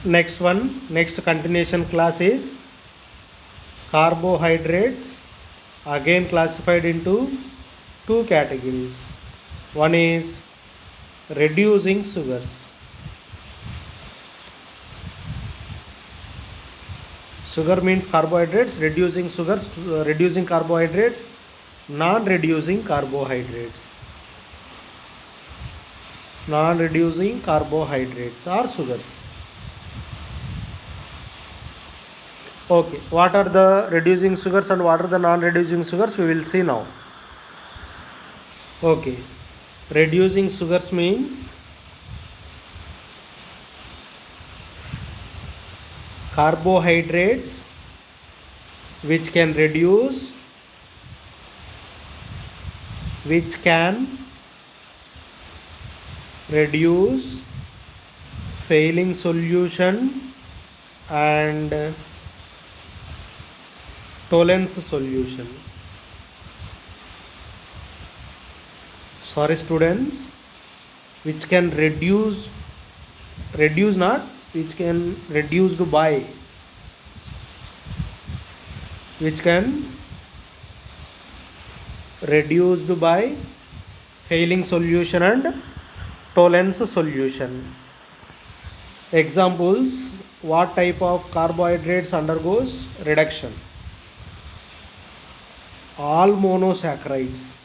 Next continuation class is carbohydrates, again classified into two categories. One is reducing sugars. Sugar means carbohydrates, reducing sugars, reducing carbohydrates, non-reducing carbohydrates. Non-reducing carbohydrates are sugars. Okay, what are the reducing sugars and what are the non-reducing sugars? We will see now. Okay, reducing sugars means carbohydrates which can reduce, failing solution and Tollens solution. Sorry students, which can reduce not, which can reduced by, which can reduced by failing solution and Tollens solution. Examples: what type of carbohydrates undergoes reduction? All monosaccharides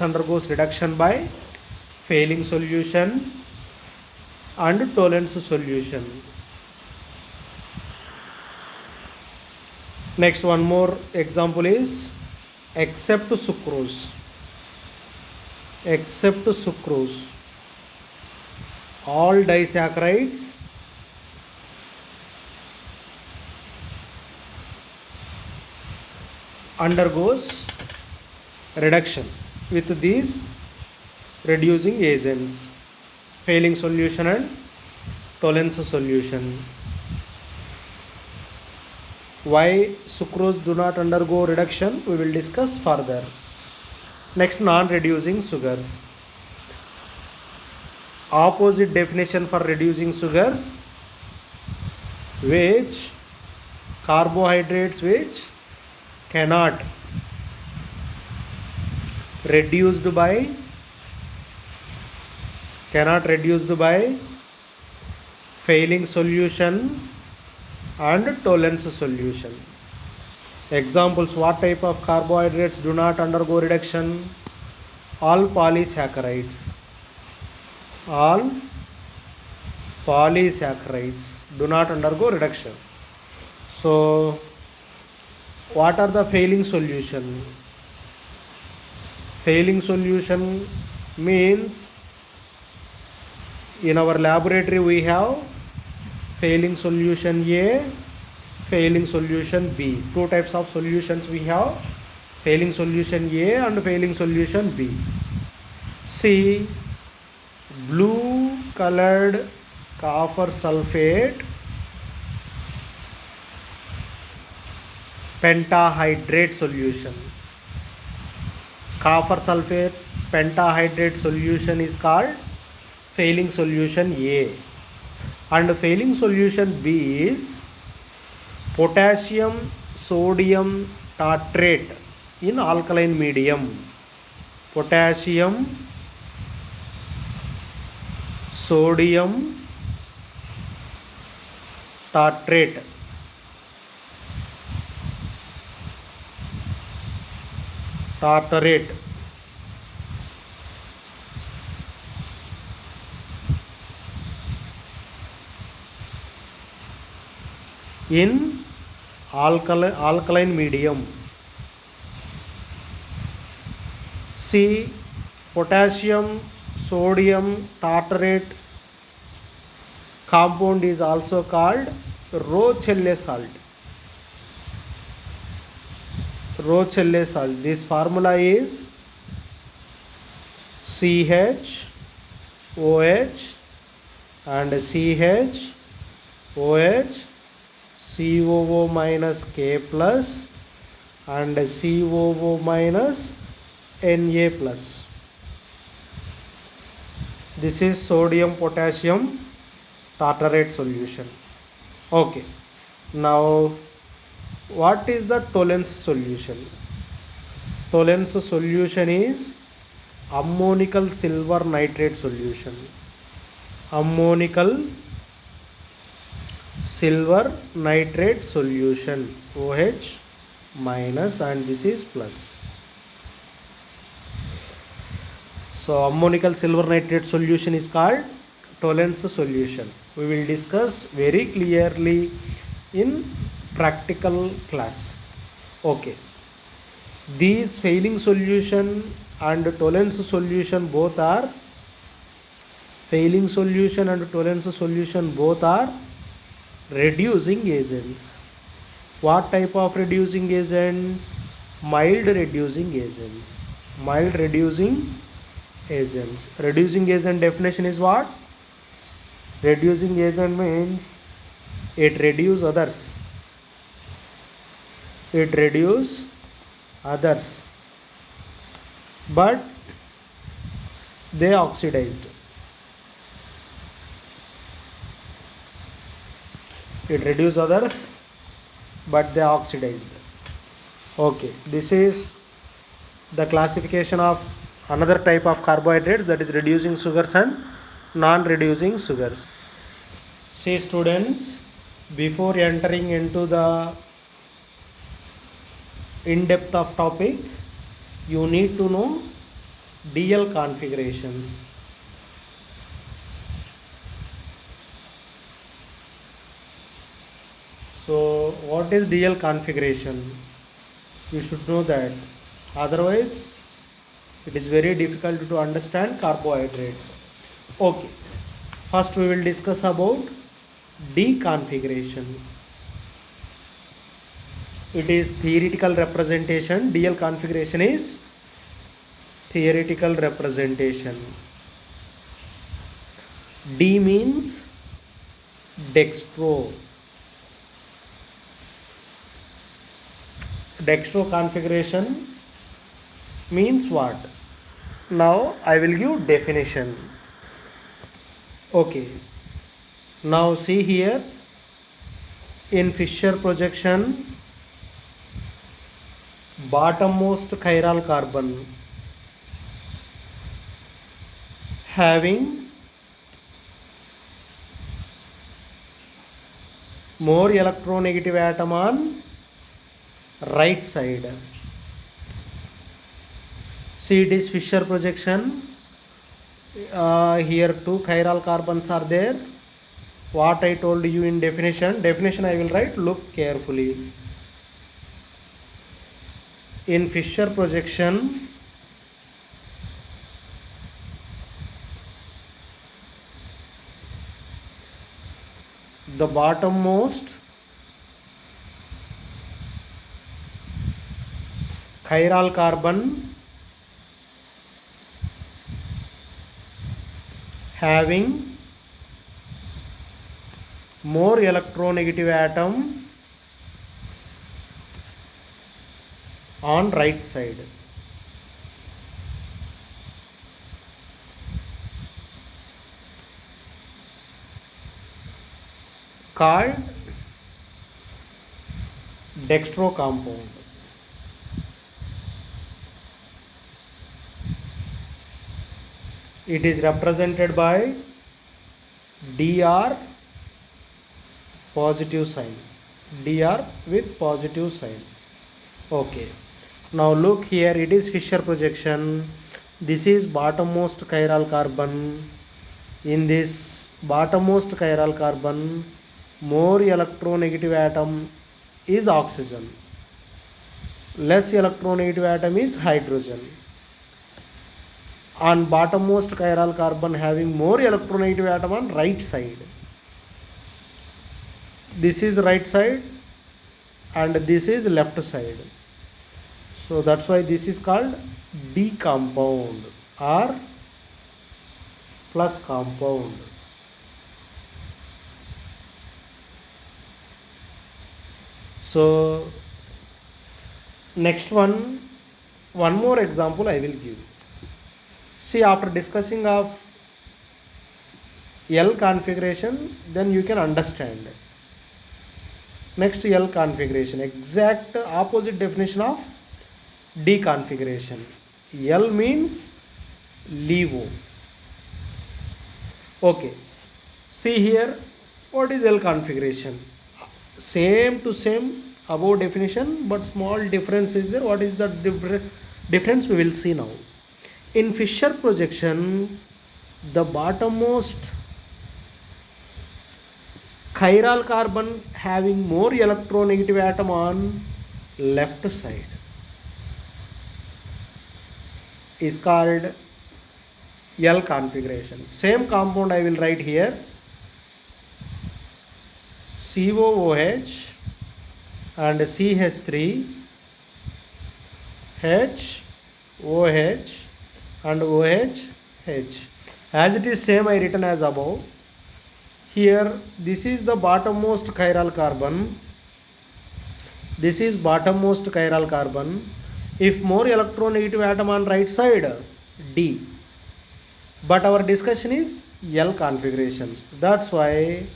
undergoes reduction by failing solution and Tollens solution. Next, one more example is except sucrose. All disaccharides undergoes reduction with these reducing agents, failing solution and Tollens solution. Why sucrose do not undergo reduction, we will discuss further. Next, non-reducing sugars. Opposite definition for reducing sugars, which carbohydrates which cannot reduced by failing solution and Tollens solution. Examples: what type of carbohydrates do not undergo reduction? All polysaccharides do not undergo reduction. So what are the failing solution? Failing solution means in our laboratory we have failing solution A, failing solution B. Two types of solutions we have, failing solution A and failing solution B. See, blue colored copper sulfate pentahydrate solution. Copper sulfate pentahydrate solution is called failing solution A, and failing solution B is potassium sodium tartrate in alkaline medium. Potassium sodium tartrate in alkaline medium. See, potassium sodium tartrate compound is also called Rochelle salt. This formula is CHOH and CHOH, COO minus K plus and COO minus Na plus. This is sodium potassium tartarate solution. Okay, now what is the Tollens solution? Tollens solution is ammonical silver nitrate solution. Ammonical silver nitrate solution, OH minus, and this is plus. So ammonical silver nitrate solution is called Tollens solution. We will discuss very clearly in practical class. Okay, these Fehling solution and Tollens solution both are Fehling solution and Tollens solution both are reducing agents. What type of reducing agents? Mild reducing agents. Mild reducing agents. Reducing agent definition is what? Reducing agent means it reduce others. It reduce others, but they oxidized. It reduce others, but they oxidized. Okay, this is the classification of another type of carbohydrates, that is reducing sugars and non-reducing sugars. See students, before entering into the in-depth of topic, you need to know DL configurations. So what is DL configuration? You should know that, otherwise it is very difficult to understand carbohydrates. Okay, first we will discuss about D configuration. It is theoretical representation. DL configuration is theoretical representation. D means dextro. Dextro configuration means what? Now I will give definition. Okay, now see here, in Fischer projection, bottommost chiral carbon having more electronegative atom on right side. See, it is Fischer projection. Here two chiral carbons are there. What I told you in definition I will write, look carefully. In Fischer projection, the bottommost chiral carbon having more electronegative atom on right side. Called dextro compound. It is represented by Dr positive sign. Dr with positive sign. Okay. Now look here, it is Fischer projection. This is bottommost chiral carbon. In this bottommost chiral carbon, more electronegative atom is oxygen. Less electronegative atom is hydrogen. On bottommost chiral carbon having more electronegative atom on right side. This is right side and this is left side. So that's why this is called D compound or plus compound. So next one more example I will give. See, after discussing of L configuration, then you can understand. Next, L configuration, exact opposite definition of D configuration. L means LEVO. Okay, see here, what is L configuration? Same to same above definition, but small difference is there. What is the difference? We will see now. In Fisher projection, the bottommost chiral carbon having more electronegative atom on left side is called L configuration. Same compound I will write here, COOH and CH3, H, OH and OH, H. As it is same I written as above. Here this is the bottommost chiral carbon. This is bottommost chiral carbon. If more electronegative atom on right side, D. But our discussion is L configuration. That's why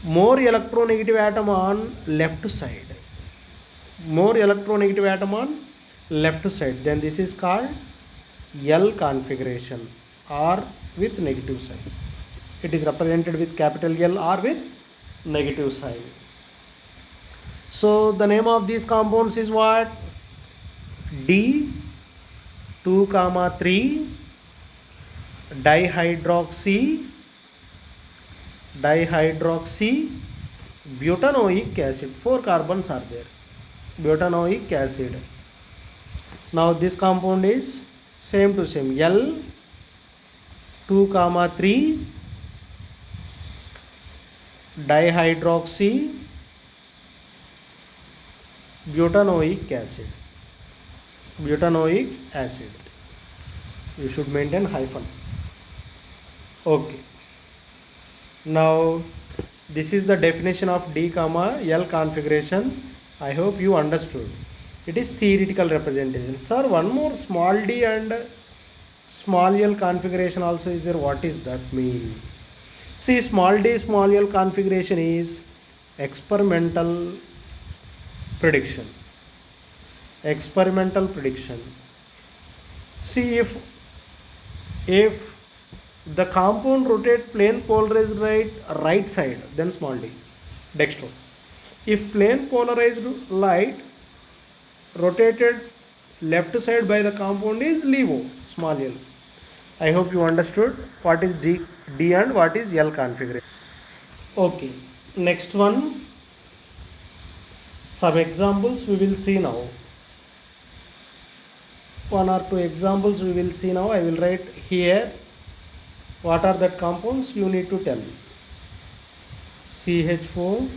more electronegative atom on left side. More electronegative atom on left side. Then this is called L configuration, or with negative sign. It is represented with capital L or with negative sign. So the name of these compounds is what? D 2,3 dihydroxy butanoic acid. 4 carbons are there. Butanoic acid. Now this compound is same to same, L 2,3 dihydroxy butanoic acid. Butanoic acid. You should maintain hyphen. Okay. Now this is the definition of D, L configuration. I hope you understood. It is theoretical representation. Sir, one more, small d and small l configuration also is there. What is that mean? See, small d, small l configuration is experimental prediction. Experimental prediction. See, if the compound rotate plane polarized right side, then small d, dextro. If plane polarized light rotated left side by the compound is LEVO, small l. I hope you understood what is D and what is L configuration. Okay, next one, some examples we will see now. 1 or 2 examples we will see now. I will write here what are the compounds you need to tell. CH4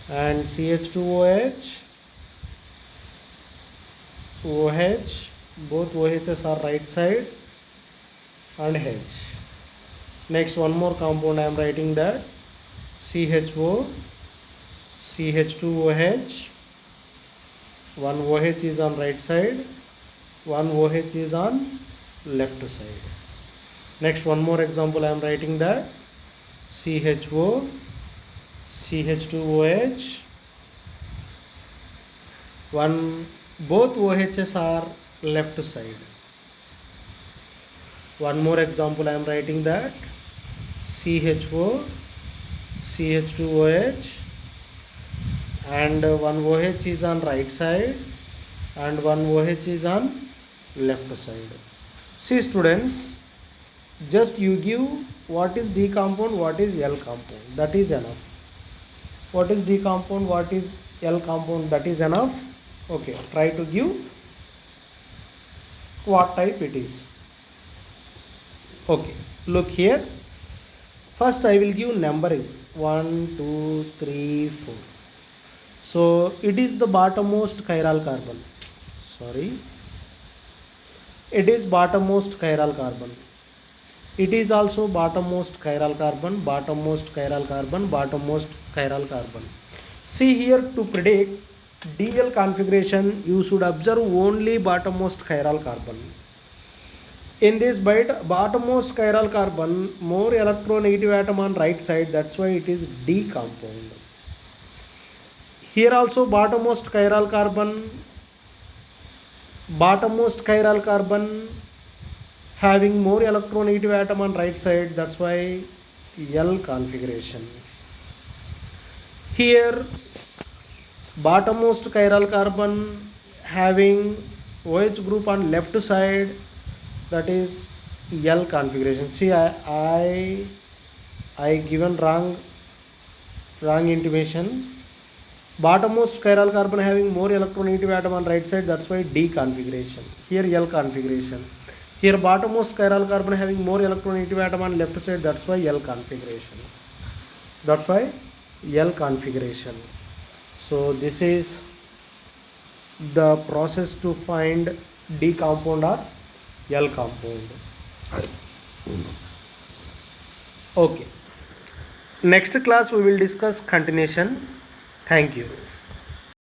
and CH2OH, OH, both OHs are right side, and H. Next, one more compound I am writing that CHO, CH2OH, one OH is on right side, one OH is on left side. Next, one more example I am writing that CHO, CH2OH, both OHs are left side. One more example I am writing that CHO, CH2OH, and one OH is on right side and one OH is on left side. See students, just you give what is D compound, what is L compound, that is enough. What is D compound, what is L compound, that is enough. Okay, try to give what type it is. Okay, look here. First I will give numbering 1, 2, 3, 4. So it is the bottommost chiral carbon. Sorry, it is bottommost chiral carbon. It is also bottommost chiral carbon, bottommost chiral carbon, bottommost chiral carbon. See here, to predict DL configuration, you should observe only bottommost chiral carbon. In this bottommost chiral carbon, more electronegative atom on right side, that's why it is D compound. Here also bottommost chiral carbon having more electronegative atom on right side, that's why L configuration. Here bottommost chiral carbon having OH group on left side, that is L configuration. See, I given wrong intimation. Bottommost chiral carbon having more electronegative atom on right side, that's why D configuration. Here L configuration. Here bottommost chiral carbon having more electronegative atom on left side, that's why L configuration. That's why L configuration. So this is the process to find D compound or L compound. Okay. Next class we will discuss continuation. Thank you.